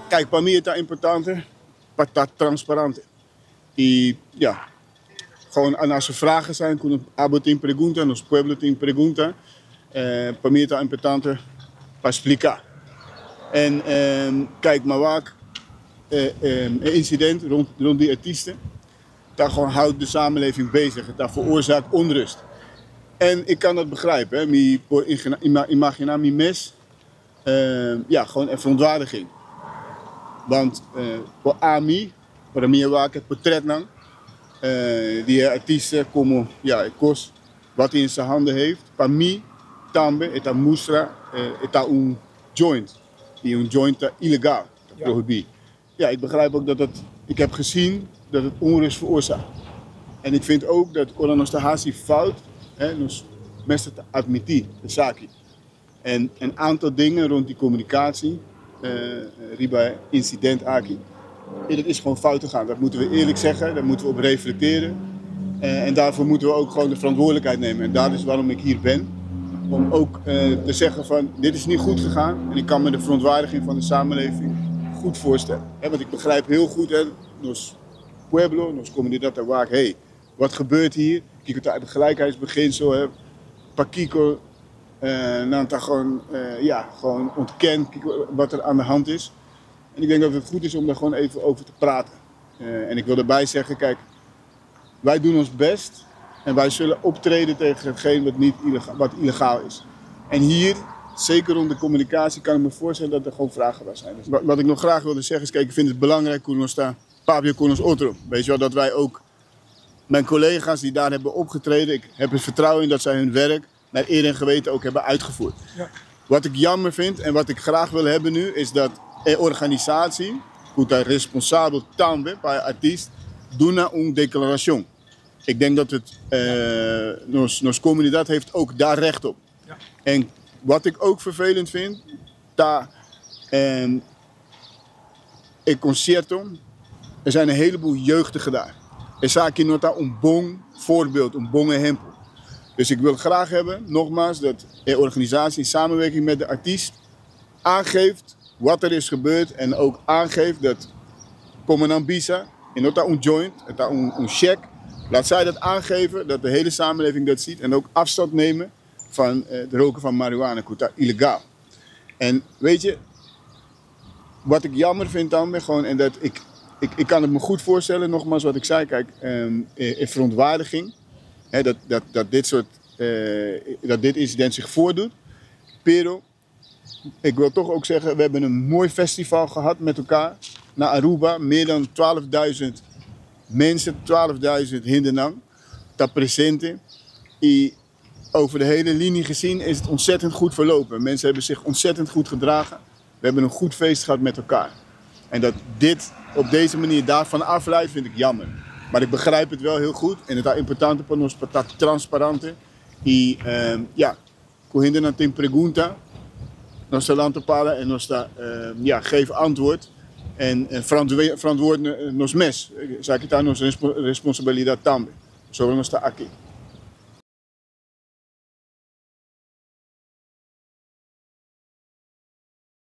Kijk, para mí es importante para estar transparente. Y ja, gewoon als er vragen zijn, kunnen abo tem pergunta, nos pueblo tem pergunta. Para mí es importante para explicar. En kijk, maar vaak een incident rond die artiesten, daar gewoon houdt de samenleving bezig. Dat veroorzaakt onrust. En ik kan dat begrijpen, hè. Mi por imaginar mi mes, ja, gewoon een verontwaardiging. Want voor Ami, para mí vaak het portret lang, die artiesten komen, ja, kost wat hij in zijn handen heeft. Para mí, tambe, eta mustra, eta un joint. Die een joint illegaal, prohibie. Ja, ik begrijp ook dat ik heb gezien dat het onrust veroorzaakt. En ik vind ook dat ons de haast fout, nos mensen te admitir, de zaak. En een aantal dingen rond die communicatie, riba incident aki, dat is gewoon fout gegaan. Dat moeten we eerlijk zeggen, daar moeten we op reflecteren. En daarvoor moeten we ook gewoon de verantwoordelijkheid nemen. En dat is waarom ik hier ben. Om ook te zeggen van, dit is niet goed gegaan. En ik kan me de verontwaardiging van de samenleving goed voorstellen. Want ik begrijp heel goed, nos pueblo, nos comunidad de Waak, hey, wat gebeurt hier? Kijk het uit het gelijkheidsbeginsel, Paquico, gewoon ontkent wat er aan de hand is. En ik denk dat het goed is om daar gewoon even over te praten. En ik wil erbij zeggen, kijk, wij doen ons best en wij zullen optreden tegen hetgeen wat illegaal is. En hier, zeker rond de communicatie, kan ik me voorstellen dat er gewoon vragen bij zijn. Dus wat ik nog graag wilde zeggen is, kijk, ik vind het belangrijk, Pablo Konos Otro. Weet je wel, dat wij ook, mijn collega's die daar hebben opgetreden, ik heb er vertrouwen in dat zij hun werk naar eer en geweten ook hebben uitgevoerd. Ja. Wat ik jammer vind en wat ik graag wil hebben nu, is dat een organisatie, goed responsabel tambe, bij artiest, doen een declaratie. Ik denk dat het, nos comunidad heeft ook daar recht op. Ja. En wat ik ook vervelend vind, daar een concerto, er zijn een heleboel jeugdigen daar. Er staat hier nog een bon voorbeeld, een bon exempel. Dus ik wil graag hebben, nogmaals, dat de organisatie in samenwerking met de artiest aangeeft wat er is gebeurd en ook aangeeft dat Commandant Bisa, en dat een joint, dat een check, laat zij dat aangeven, dat de hele samenleving dat ziet en ook afstand nemen van het roken van marihuana, dat illegaal. En weet je, wat ik jammer vind dan, gewoon, en dat ik kan het me goed voorstellen, nogmaals wat ik zei, kijk, in verontwaardiging, dat dit incident zich voordoet. Pero, ik wil toch ook zeggen, we hebben een mooi festival gehad met elkaar naar Aruba. Meer dan 12.000 mensen, 12.000 hindenang, daar presenten. Over de hele linie gezien is het ontzettend goed verlopen. Mensen hebben zich ontzettend goed gedragen. We hebben een goed feest gehad met elkaar. En dat dit op deze manier daarvan afleidt, vind ik jammer. Maar ik begrijp het wel heel goed. En het is important para nós estar transparente. Y cogiendo na tem pergunta, nos talento para en nos geef antwoord. En verantwoord nos mes. Zeg ik daar nos responsabilidad tambe. Zo nos está aquí.